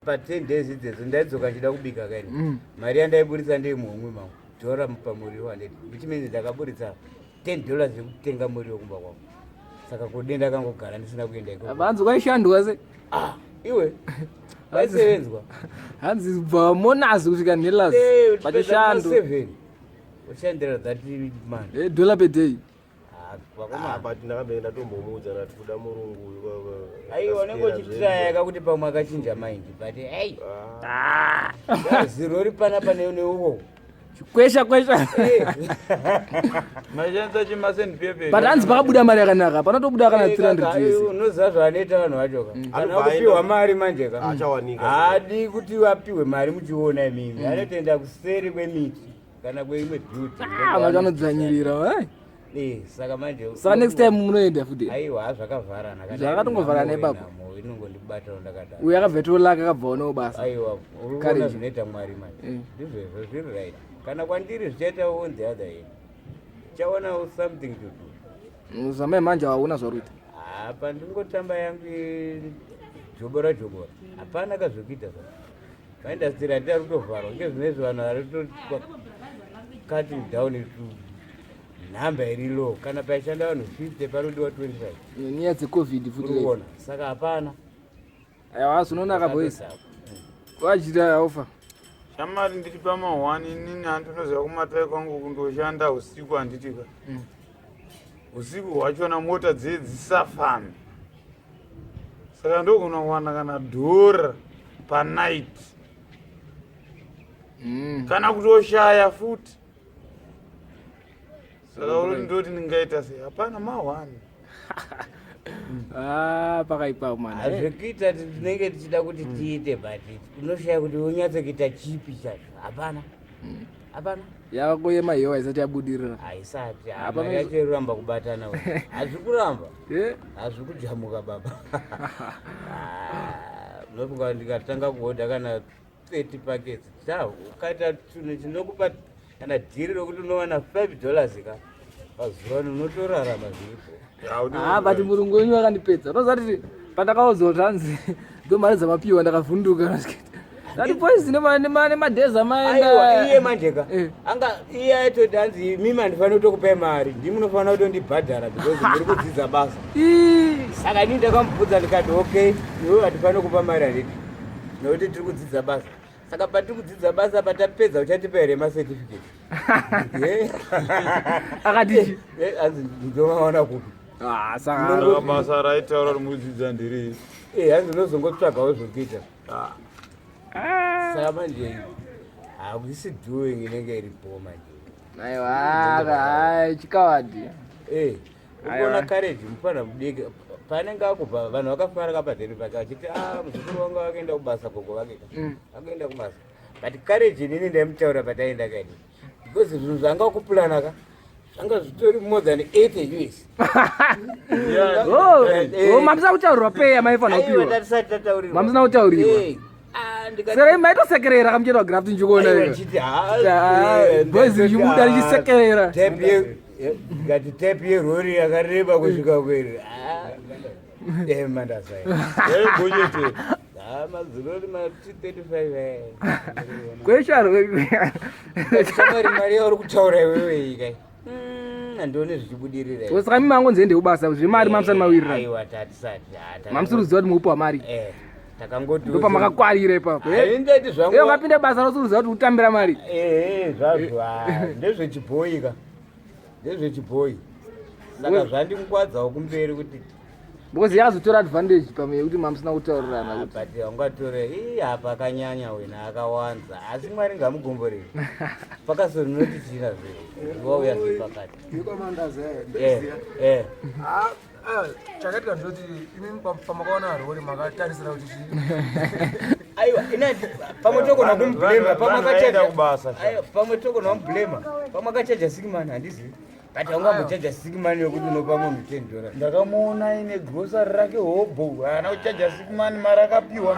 pa 10 days idzodzo ndaidzoka nchida kubika kaini mari yandaiburitsa ndeimhomwe mangu dhora pamuriwo handeti which means ndakaburitsa $10 yekutenga muriwo kumba kwangu saka kudenda kangogara ndisina kuenda ikoko vanzi kwaishandwa se iwe vaisevenzwa hanzi bva monazi kusvika nelas pachishando 7 ushandira that man $1 per day but ndakambenda tombomuudza nati kuda murungu aiwa nenge uchitirayaka kuti pamwe akachinja maindi but ei ziro uri panapa neuwo kwesha machanisa chimasendpepe but hanzi pakabuda mari yakanaka panotobuda kana 300 yese unoziva zvanoita vanhu vachoka kana kupiwa mari manjeka achawanika haadi kuti vapiwe mari muchiona imimi anotoenda kuseri kwemiti kana kweimwe beauty vanhu vanodzanyirira saka manje saka next time munoenda futi aiwa zvakavharana zvakatongovharana ipapo inongondibatawo ndakadaro uyo akabvetolaka akabva uno basa aiwa urikuona zvinoita mwari manje ndizvezvo zviri right kana kwandiri zvichaitawo on the other hand chaonawo something to do zamai manje hauna zvaruita apa ndingotamba yangu jobora hapana kazvokuita zva maindastiri handida kutovharwa ngezvinezvi vanhu varikutoti cutting down nhamba iri low kana paishanda vanhu 50 panodiwa 25 nyaya dzecovid futi saka hapana aiwa zvinonaka boys wachita ofa shamari ndiri pama1 inini handinoziva kumatai kwangu kundoshanda usiku handitika usiku hwachona mota dzisafambi saka ndokunowana kana dhora panight kana kutoshaya futi saka uri ndoti ndingaita sei hapana ma1 pakaipa mana hazvekuita tinenge tichida kuti tiite but unoshaya kuti unyatsokuita chipi chacho hapana yakakoyema iyowa isati yabudirira haisati mari yacho iruramba kubatana hazvi kuramba hazvi kujamuka baba unofunga ndikatanga kuhodha kana 30 packets ukaita tunhu chinokupa kana dhiri rokuti unowana $5 ka pazuva unotorarama zviripo but murungu wenyu wakandipedza unoziva kuti pandakaudzwa zvanzi ndomari dzamapiwa ndakavhunduka dati boys nemadhezi amaenda iye manjeka anga iye aitoti hanzi mimi handifanira kutokupai mari ndimunofanira kutondibhadhara because muri kudzidza basa saka ini ndakamubvudza ndikati okay iwe handifanira kupa mari handiti nokuti tiri kudzidza basa saka patiri kudzidza basa patapedza uchatipa here macertificate akati hanzi ndomaona kupi saka basa raitaura kuti mudzidza ndiri hanzi unozongotsvagawo zvokuita saka manje hakuisi doing inenge iripo manje aiwa chikawadi ukuona kareji mufana mudiki panenge akubva vanhu vakafaraka padheri pake vachiti muzukuru wangu akaenda kubasa gogo vake akaenda kubasa but kareji inini ndaimutaura pataenda kaidi because zvinhu zvanga kuplanaka zvanga zvitori more than 8 years mamsina kutaurirwa peya maifanira kupiwa tatisati tataurirwa mamsina kutauriwa sera maitosekerera kamuchera graft nchikuona boys nchibuda ndichisekerera ngati tape yerori yakareba kusvika kweri mandasai mazurori ma235 kweshamari mari yauri kutaura iwewe kai handione zvichibudirira saka mimango nzende ubasa zvemari mamsani mawirira aiwa tatisati mamsiri kuziva kuti muupa mari takangoti ndopamakakwarira ipapo ndeti zvangu ungapinde basa rosuruziva kuti utambira mari zvazvo ndezvechibhoyi ka ndezvechibhoyi saka zvandimukwadzawo kumberi kuti because yakazotora advantage pamwe yekuti mamusina kutaurirana but ungatore apa akanyanya wena akawanza asi mwari ngamugomborei pakasori noti china zviro wauya zvepakati chakatika ndoti imi pamakaona harori makatarisira kuti aiwa pamwe togona kumublema pamwe togona kumublema pamwe akachaja sikimani handizivi but haungambochaja sikimani yokuti unopa munhu $10 ndakamuona ine grosari rake hobho haana kuchaja sikimani mari akapiwa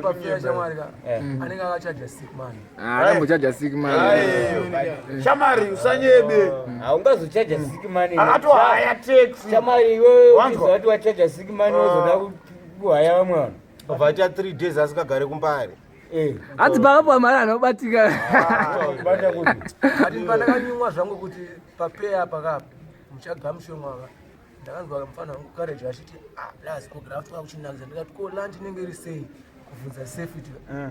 pafia shamwari ka anenge akachaja sikimani akambochaja sikimani shamari usanyebe haungazochaja sikimani akatohaya taxi shamari iwewe uzati wachaja sikimani wozoda kuhaya vamwe vanhu vacha 3 days asikagare kumbari hanzi pakapuwa mari anobatika ati pandakanyimwa zvangu kuti papeya pakapa muchagamushomwaka ndakanzwa mufana wangu kareji achiti las kugraft kwakuchinakisa ndikati ko lanchi inenge iri sei kubvunza safety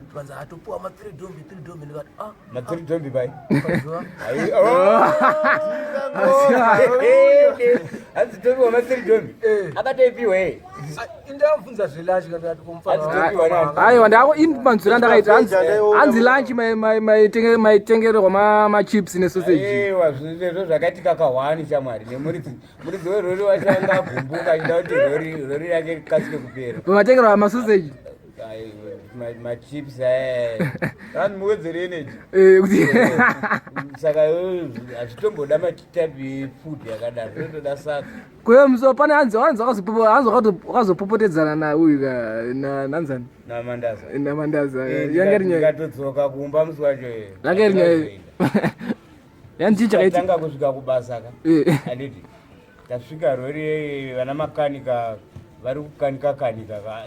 tikanza atopuwa ma3 dombi ndikati ma3 dombi bai hanzi topiwa ma3 dombi akatoipiwa indamvunza zvelanchi kandikati aiwa ndako ini manzwira ndakaita hanzi lanchi maitengererwa machips nesausage zvezvo zvakati kakahwani shamwari nemuridzi werori wachanga abvumbuka achida kuti rori rake rikasike kupera pamatengerwa masausage machips vanhu muwedzere energy saka hazvitomboda matitapi food yakadaro zvotoda saka kweyo muso pane hanzi wakazopopotedzana nauyu nanzani namandaza yanga rinyakatodzoka kumba musi wacho yanga rinyaya yandichakaitanga kusvika kubasa ka anditi tasvika rori vana makanika vari kukanika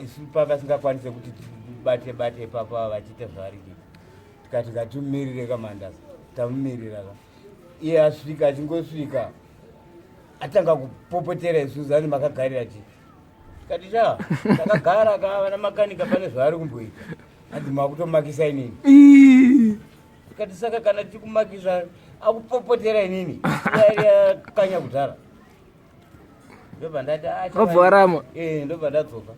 isu pakasingakwanise kuti bate papa vachiita zvavariki tikati ngatimumirire kamandaza tamumirira ka iye asvika achingosvika atanga kupopotera isusu ani makagarira chii tikati takagara ka vana makanika pane zvavari kumboita andi makutomakisa inini tikati saka kana tikumakisa akupopotera inini yakanya kudhara ndobva ndati obvarama ndobva ndadzoka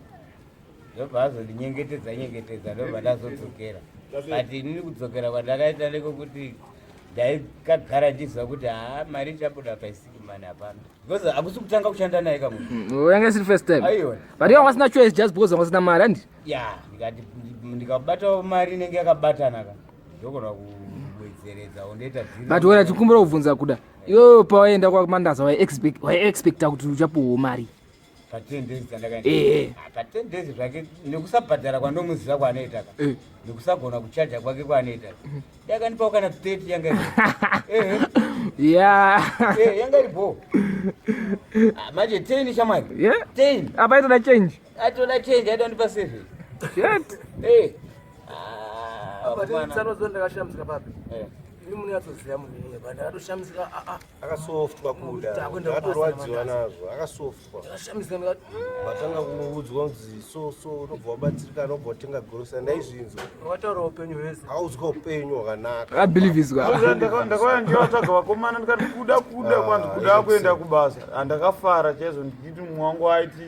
ndobva azondinyengetedza ndobva ndazodzokera but inini kudzokera kwandakaita nekokuti ndaikagara ndiziva kuti mari ichabuda paisikimani hapana because hakusi kutanga kushanda naye kamunhu yanga isiri first time aiwa but wanga usina choice just because wanga usina mari handi ndikati ndikabatawo mari inenge yakabatana ka ndogona kuwedzeredza ndoita but wena tikumbira kubvunza kuda iwewe pawaenda kwamandaza waiexpecta kuti uchapuwawo mari pa10 days dzandakaenda pa10 days zvake nekusabhadhara kwandomuziva kwaanoita ka nekusagona kuchaja kwake kwaanoita ndakandipawo kana 30 yanga yanga iripo manje 10 shamwari 10 apa itoda change aitondipa 7 tsanozo ndakashamsika papi ini munatsoziva munhu ndakatoshamisika akasoft kwakuda ndatorwadziwa nazvo akasoft ndakashamisika ndikati vatanga kuudzwa kunzi so unobva wabatsirika nobva watenga gorosa ndaizvinzo wataura upenyu hwese audzwa upenyu hwakanaka abhilivhiswa ndakauya ndivatsvaga vakomana ndikati kuda kwanzi kuda kuenda kubasa handakafara chaizvo ndichiti mumwe wangu aiti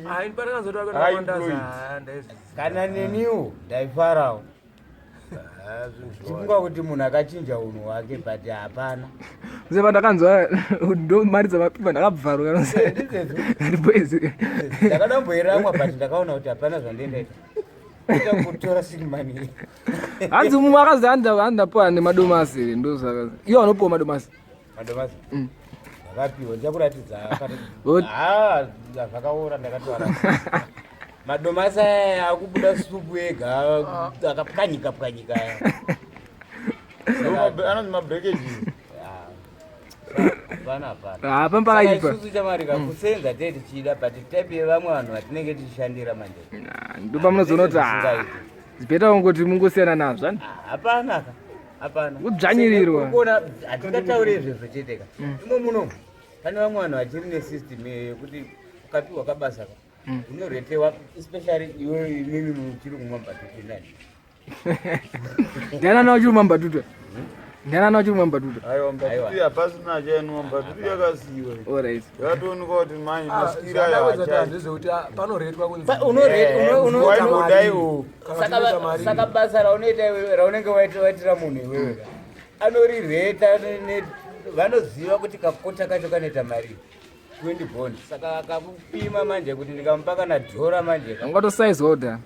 kana neniwo ndaifarawo tifunga kuti munhu akachinja unhu hwake but hapana zeva ndakanzwa ndo mari dzamapipa ndakabvaruka ndakadamboiramwa but ndakaona kuti hapana zvandendaita ita kutora sikimani hanzi mumwe akazi handapuwa nemadomasi ndosaka iwo anopuwa madomasi ndakapiwa ndichakuratidza zvakaora ndakatwara madomasi aya akubuda supu ega akapwanyika anonzi mabrekeji hapa mpakaipa isusu chamarika kusenza tei tichida but type yevamwe vanhu vatinenge tichishandira manje ndopamunozoona kuti zipeta kungoti mungosiyana nazvo ani hapana kudzvanyirirwa hatingataure izvezvo cheteka imo muno pane vamwe vanhu vachiri nesystem yekuti ukapiwa kabasa unoretewa especially iwe imimi muchiri kumwa mbatutu ndani ndianana uchiri kumwa mbatutu aiwa mbatutu hapasina chainwa mbatutu yakasiyiwa yakatooneka kuti manje masikira ayazvezvekuti panoretwa unoiwo saka basa raunoita raunenge waitira munhu iwewe anorireta vanoziva kuti kakota kacho kanoita mari 20 bond saka akakupima manje kuti ndikamupa kana dhora manje ungatosaizwa kudha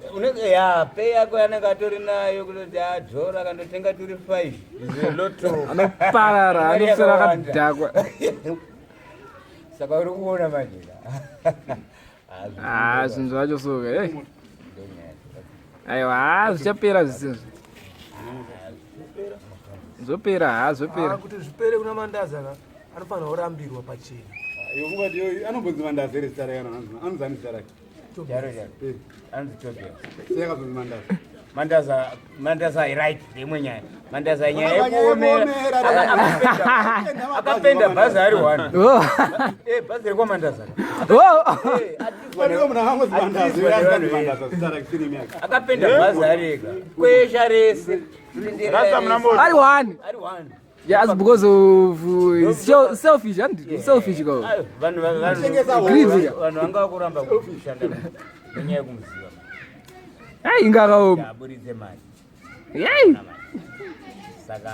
pei yako yanenge atori nayo kutoti dhora kandotenga turi 5 izeloto anoparara anofera akadhakwa saka uri kuona manje zvinhu zvacho soka aiwa zvichapera zvisizvo zvopera kuti zvipere kuna mandaza anofanira kurambirwa pachena yokungati anombonzi mandaza ere zita rake anozani zita rake charo anzi Tobias seka Mandaza Mandaza right imwe nyaya Mandaza nyaya yekuomera akapenda bhazi ari 1 bhazi rekwa Mandaza akapenda bhazi arega kwesha rese ari 1 yes because of selfish and selfish go vanhu vanga kuramba kushanda nenyaya yekumuziva ingakaomi aburidze mari yei saka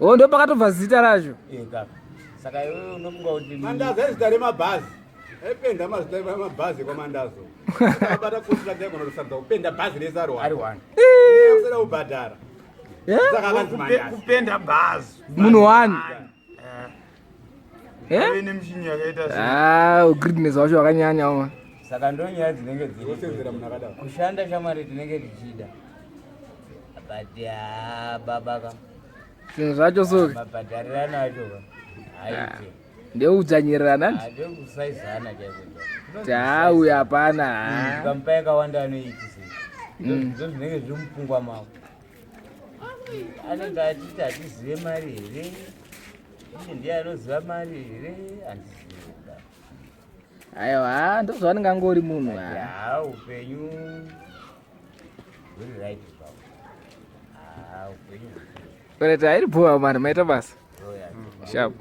ndo pakatobva zita racho kaka saka iwe unofunga kuti Mandaza zita remabhazi ependa mazita remabhazi kwamandazo akabata kusira kunosadza kupenda bhazi rese ari 1 kusera ubhadhara saka akanzi Mandaza kupenda bhazi munhu 1 ine mishini yakaita greediness wacho wakanyanya uma saka ndonyaya dzinenge osenzera munhu akadaro kushanda shamwari tinenge tichida but babaka zvinhu zvacho soke mabhadharirano acho aite ndeudzvanyirirana ade kusaizana chaiko tauya hapana kampa yakawanda anoitise izvo zvinenge zviri mupfungwa mavo anenge atiti hatizive mari here iye ndiye anoziva mari here handizivi aiwa ndozvavanenge angori munhu upenyu huri right pavo upenyu kureta iri bhuwa mari maita basa roya sharp